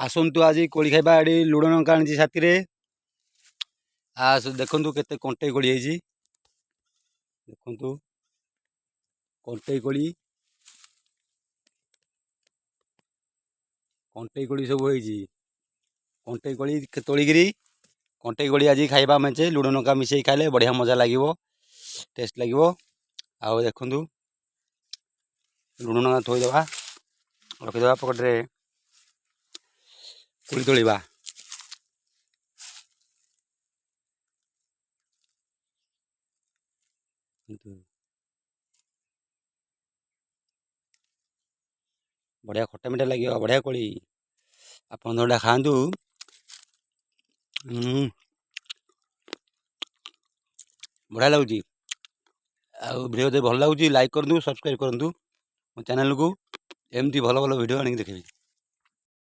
आसतु आज कोड़ी खाइबा एडी लुण लंका आनी साथी देखु केते कंटे कोड़ी है देखु कंटे कोड़ी सब होती कंटे कोड़ी तोलिकी कंटे कोड़ी आज खाइबा मेचे लुण लंका मिसई खाइले बढ़िया मजा लगे टेस्ट लगे आउ देखु लुण लंका थोईदेवा रखीदे पकड़े कोड़ी तोलिबा बढ़िया खट्टा मिठा लगे बढ़िया कोड़ी आप खातु बढ़िया लगुच भिडियो भल लगुच लाइक करूँ सब्सक्राइब करूँ मो चैनल को एमती भल भल भिडियो आनी देखेबी।